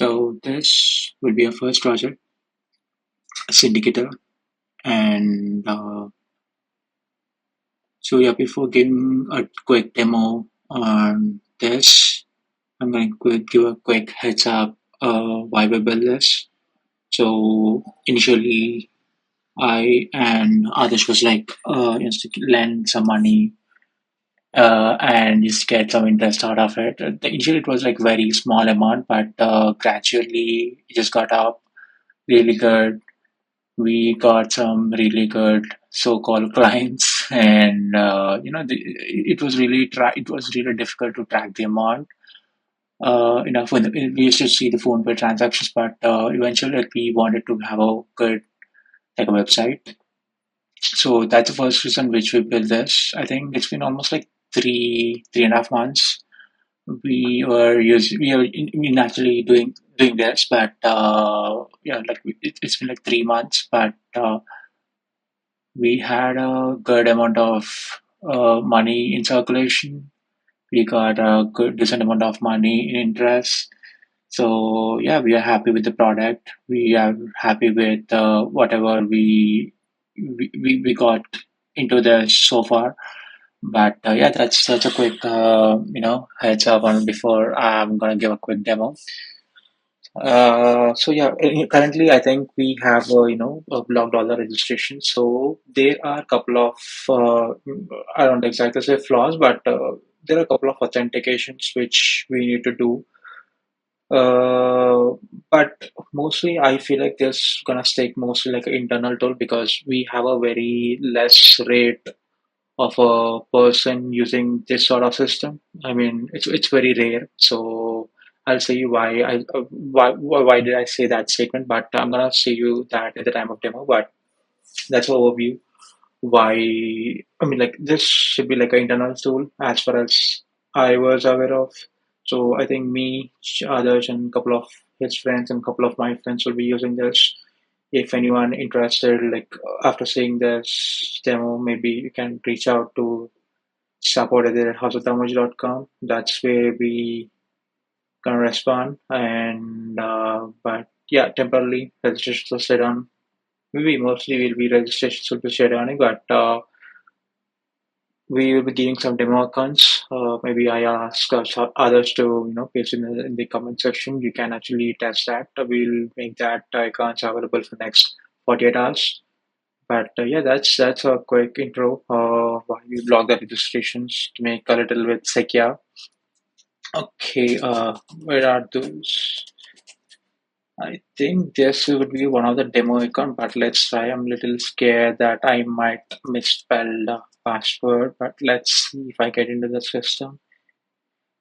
So this will be our first project, Syndicator. And so yeah, before giving a quick demo on this, I'm going to give a quick heads up why we built this. So initially, I and others was like, just to lend some money and just get some interest out of it. Initially, it was like very small amount, but gradually it just got up really good. We got some really good so-called clients, and it was really difficult to track the amount. Enough when we used to see the phone pay transactions, but eventually, like, we wanted to have a good like a website. So that's the first reason which we built this. I think it's been almost like 3.5 months. We are in actually doing this, but yeah, like it's been like 3 months, but we had a good amount of money in circulation. We got a good decent amount of money in interest. So yeah, we are happy with the product. We are happy with whatever we got into this so far. But yeah, that's a quick heads up on before I'm gonna give a quick demo. So yeah, currently I think we have a block dollar registration. So there are a couple of I don't exactly say flaws, but there are a couple of authentications which we need to do. Uh, but mostly I feel like this gonna stick mostly like an internal tool because we have a very less rate of a person using this sort of system. I mean, it's very rare. So I'll say you why why did I say that statement, but I'm gonna say you that at the time of demo. But that's an overview. Why? I mean, like this should be like an internal tool as far as I was aware of. So I think me, others, and a couple of his friends and a couple of my friends will be using this. If anyone interested, like after seeing this demo, maybe you can reach out to support at houseofdarmoji.com. That's where we gonna respond. And but yeah, temporarily registrations will stay down. Maybe mostly will be registrations will be shut down, but we will be giving some demo accounts. Maybe I ask others to paste in the comment section. You can actually test that. We'll make that accounts available for next 48 hours. But yeah, that's a quick intro. Why we block the registrations to make a little bit secure. Okay, where are those? I think this would be one of the demo account, but let's try. I'm a little scared that I might misspell the password, but let's see if I get into the system.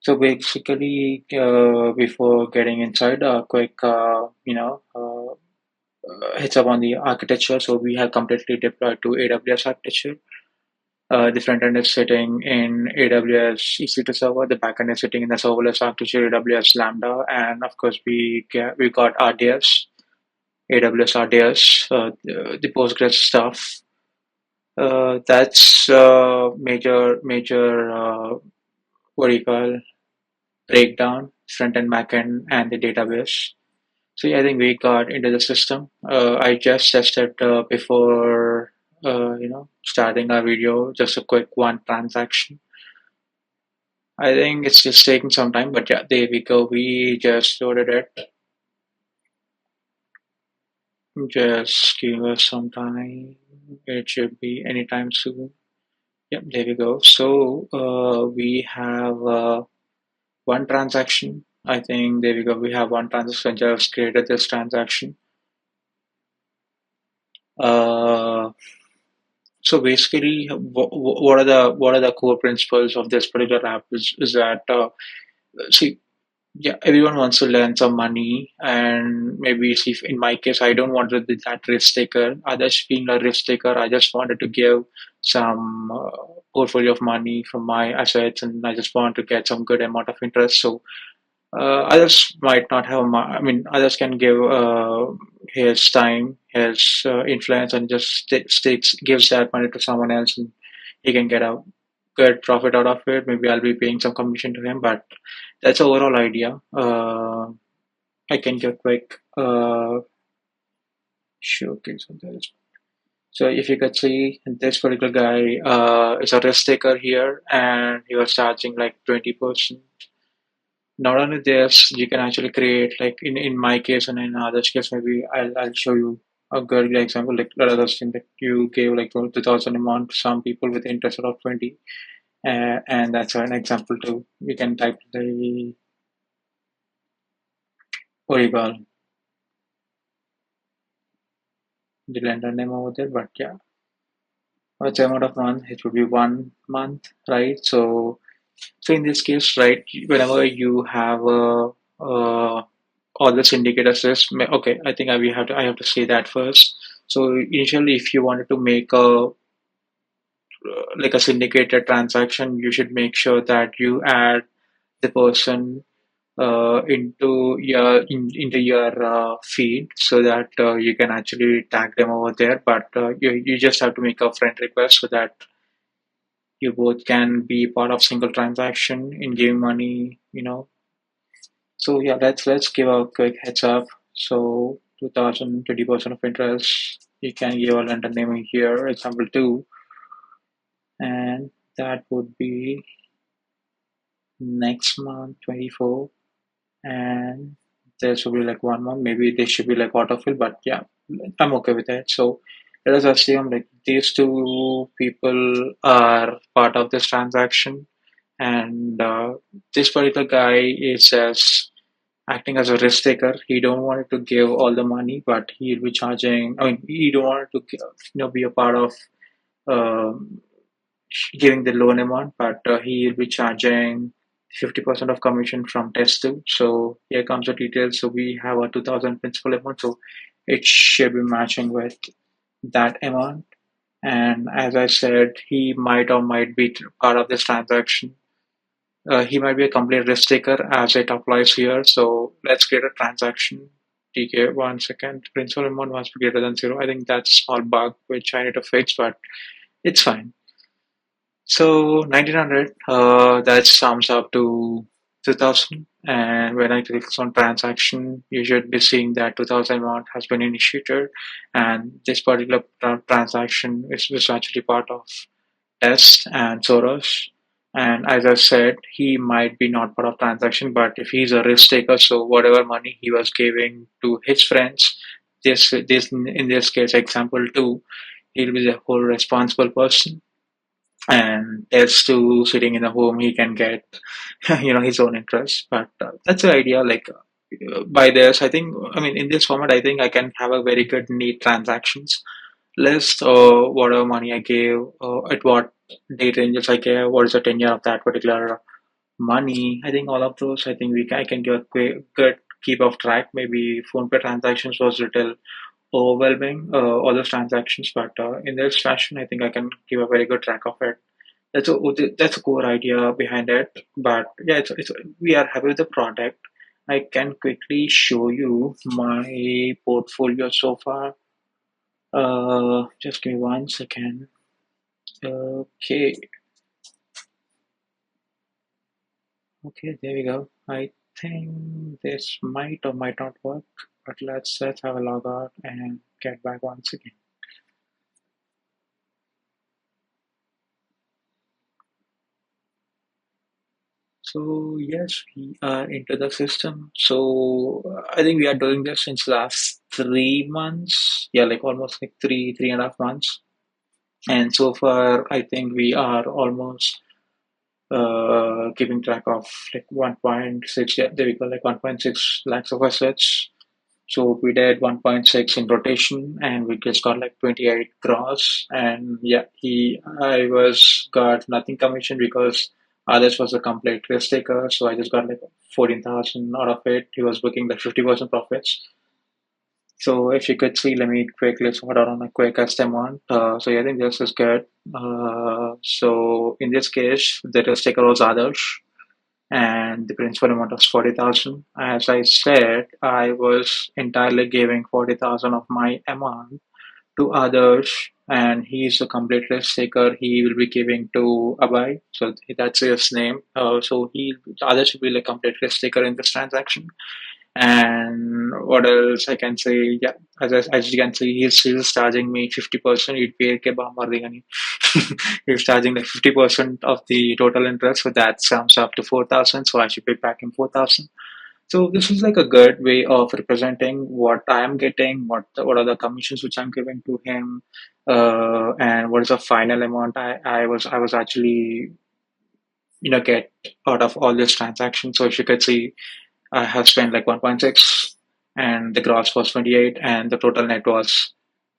So basically, before getting inside, a quick, heads up on the architecture. So we have completely deployed to AWS architecture. The front end is sitting in AWS EC2 server. The backend is sitting in the serverless architecture, AWS Lambda, and of course we got RDS, AWS RDS, the Postgres stuff. That's major what do you call breakdown, front end, back end, and the database. So yeah, I think we got into the system. I just tested before starting our video, just a quick one transaction. I think it's just taking some time, but yeah, there we go. We just loaded it. Just give us some time. It should be anytime soon. Yep, there we go. So we have one transaction. I think there we go. We have one transaction. Just created this transaction. Uh, so basically, what are the core principles of this particular app? Is that see, yeah, everyone wants to lend some money, and maybe see if in my case I don't want to be that risk taker. Others being a risk taker, I just wanted to give some portfolio of money from my assets, and I just want to get some good amount of interest. So others might not have. I mean, others can give his time, his influence, and just gives that money to someone else, and he can get a good profit out of it. Maybe I'll be paying some commission to him, but that's the overall idea. I can get quick showcase of this. So if you could see, this particular guy is a risk taker here, and he was charging like 20%. Not only this, you can actually create like in my case and in others case, maybe I'll show you a good example. Like let us assume that you gave like 2,000 a month to some people with interest of 20, and that's an example too. You can type the what do you call the lender name over there, but yeah, what's the amount of month? It would be 1 month, right? So in this case, right, whenever you have all the syndicator says, okay, I think I have to say that first. So initially, if you wanted to make a like a syndicated transaction, you should make sure that you add the person into your feed so that you can actually tag them over there. But you just have to make a friend request so that you both can be part of single transaction in giving money. So yeah, let's give a quick heads up. So 2000 20% of interest. You can give a lender name here, example two, and that would be next month 24, and there should be like 1 month. Maybe they should be like autofill, but yeah, I'm okay with that. So let us assume like these two people are part of this transaction, and this particular guy is just acting as a risk taker. He don't want to give all the money, but he'll be charging. I mean, he don't want to be a part of um, giving the loan amount, but he'll be charging 50% of commission from test two. So here comes the details. So we have a 2,000 principal amount, so it should be matching with that amount. And as I said, he might or might be part of this transaction. He might be a complete risk taker as it applies here. So let's create a transaction. TK, 1 second. Principal amount must be greater than zero. I think that's a small bug which I need to fix, but it's fine. So 1900, that sums up to 2000. And when I click on transaction, you should be seeing that 2000 amount has been initiated. And this particular transaction is actually part of Test and Soros. And as I said, he might be not part of transaction, but if he's a risk taker, so whatever money he was giving to his friends, this in this case, example two, he'll be the whole responsible person. And as to sitting in a home, he can get his own interest. But that's the idea. Like by this, I think, I mean, in this format, I think I can have a very good neat transactions list or whatever money I gave, at what date ranges I gave, what is the tenure of that particular money. I think all of those, I think I can give a quick, good keep of track. Maybe phone pay transactions was little overwhelming, all those transactions, but in this fashion, I think I can give a very good track of it. That's a core idea behind it. But yeah, we are happy with the product. I can quickly show you my portfolio so far. Just give me 1 second. Okay, okay, there we go. I think this might or might not work, but let's have a log out and get back once again. So yes, we are into the system. So I think we are doing this since last 3 months. Yeah, like almost like three and a half months. And so far, I think we are almost keeping track of like 1.6. Yeah, there we go, like 1.6 lakhs of assets. So we did 1.6 in rotation, and we just got like 28 gross. And yeah, I was got nothing commission because others was a complete risk taker. So I just got like 14,000 out of it. He was booking like 50% profits. So if you could see, let me quickly sort out on a quick amount. So yeah, I think this is good. So in this case, the risk taker was Adarsh, and the principal amount was 40,000. As I said, I was entirely giving 40,000 of my amount to others, and he's a complete risk taker. He will be giving to Abhay, so that's his name. So he, the others will be like complete risk taker in this transaction, And what else I can say? Yeah, as you can see, he's charging me 50%. It pay ke ba mar dega nahi. He's charging like 50% of the total interest, so that sums up to 4,000. So I should pay back him 4,000. So this is like a good way of representing what I am getting, what are the commissions which I'm giving to him, and what is the final amount I was actually get out of all this transaction. So if you could see, I have spent like 1.6, and the gross was 28, and the total net was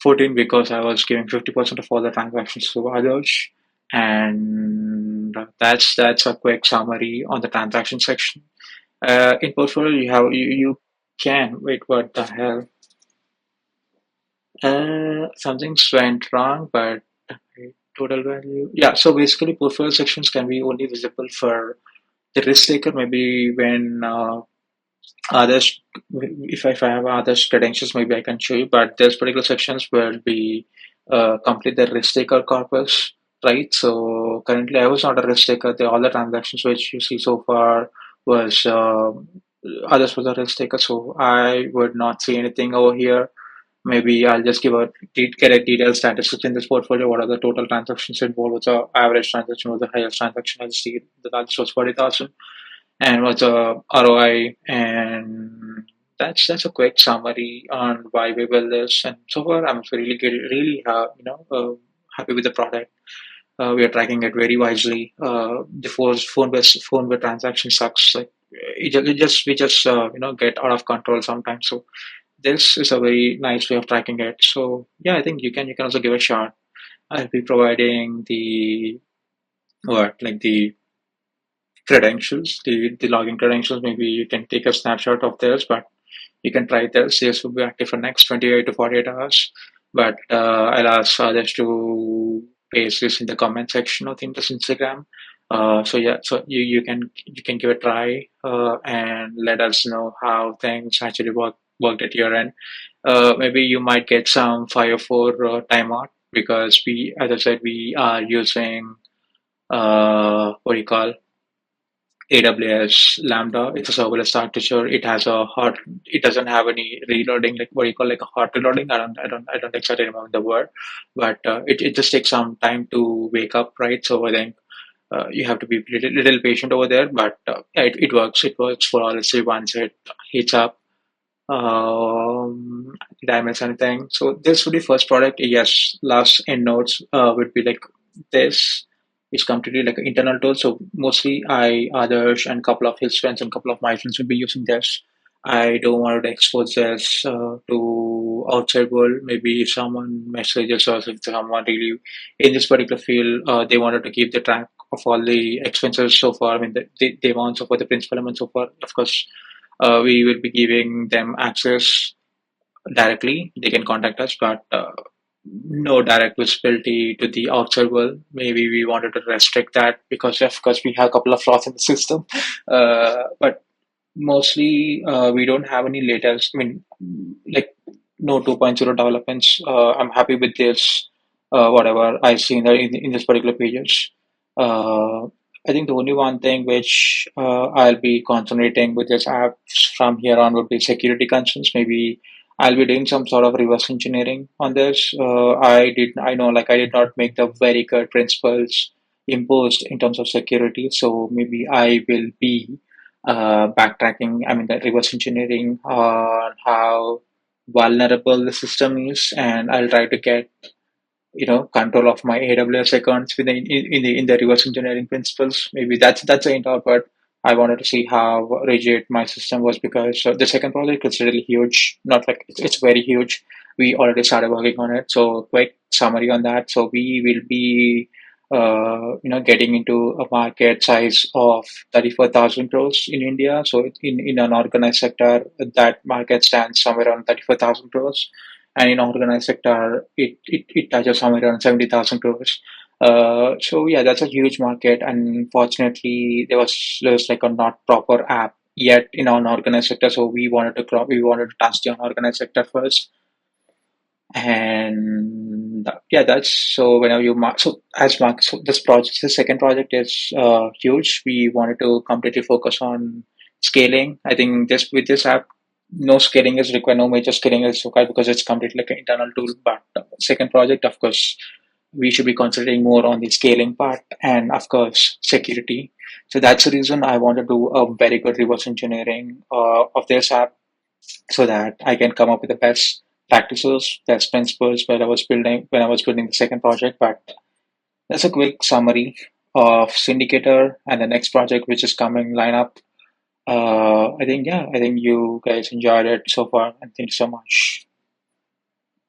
14 because I was giving 50% of all the transactions to others. And that's a quick summary on the transaction section. In portfolio, you can wait. What the hell? Something's went wrong, but total value. Yeah. So basically, portfolio sections can be only visible for the risk taker. Maybe when others, if I have others credentials, maybe I can show you. But there's particular sections where we complete the risk taker corpus, right? So currently, I was not a risk taker. All the transactions which you see so far was others was a risk taker. So I would not see anything over here. Maybe I'll just get a detailed statistics in this portfolio. What are the total transactions involved? What's the average transaction? What's the highest transaction? I see the balance was 40,000, and what's the ROI, and that's a quick summary on why we build this. And so far, I'm really happy with the product. We are tracking it very wisely. The phone based transaction sucks. Like we just get out of control sometimes. So this is a very nice way of tracking it. So yeah, I think you can also give a shot. I'll be providing the the credentials, the login credentials. Maybe you can take a snapshot of theirs, but you can try this. This will be active for next 28 to 48 hours. But I'll ask others to paste this in the comment section of this Instagram. So yeah, so you can give a try and let us know how things actually worked at your end. Maybe you might get some Fire 4 timeout because as I said, we are using what do you call AWS Lambda. It's a serverless architecture. It doesn't have any reloading, like what you call like a hot reloading. I don't exactly remember the word, but it just takes some time to wake up, right? So I think you have to be little patient over there, but yeah, it works. It works for all. Let's say once it heats up, did I miss anything? So this would be first product. Yes, last end notes would be like this. It's completely like an internal tool. So mostly I, others, and couple of his friends and couple of my friends will be using this. I don't want to expose this to outside world. Maybe if someone messages us, if someone really in this particular field, they wanted to keep the track of all the expenses so far. I mean, they want so far the principal amount so far. Of course, we will be giving them access directly. They can contact us, but no direct visibility to the outside world. Maybe we wanted to restrict that because, of course, we have a couple of flaws in the system. But mostly, we don't have any latest. I mean, like no 2.0 developments. I'm happy with this. Whatever I see in this particular pages. Uh, I think the only one thing which I'll be concentrating with this app from here on would be security concerns. Maybe I'll be doing some sort of reverse engineering on this. I know like I did not make the very good principles imposed in terms of security, so maybe I will be backtracking. I mean, the reverse engineering on how vulnerable the system is, and I'll try to get control of my AWS accounts in the reverse engineering principles. Maybe that's the entire part. I wanted to see how rigid my system was because the second project is really huge. Not like it's very huge. We already started working on it. So quick summary on that. So we will be getting into a market size of 34,000 crores in India. So in an organized sector, that market stands somewhere around 34,000 crores, and in organized sector, it touches somewhere around 70,000 crores. So yeah, that's a huge market. And unfortunately, there was like a not proper app yet in unorganized sector. So we wanted to touch the unorganized sector first. And yeah, that's so whenever you mark so as mark so the second project is huge. We wanted to completely focus on scaling. I think this with this app no scaling is required, no major scaling is required because it's completely like an internal tool. But second project, of course, we should be concentrating more on the scaling part and, of course, security. So that's the reason I want to do a very good reverse engineering of this app so that I can come up with the best practices, best principles when I was building the second project. But that's a quick summary of Syndicator and the next project which is coming line up. I think, yeah, I think you guys enjoyed it so far, and thank you so much.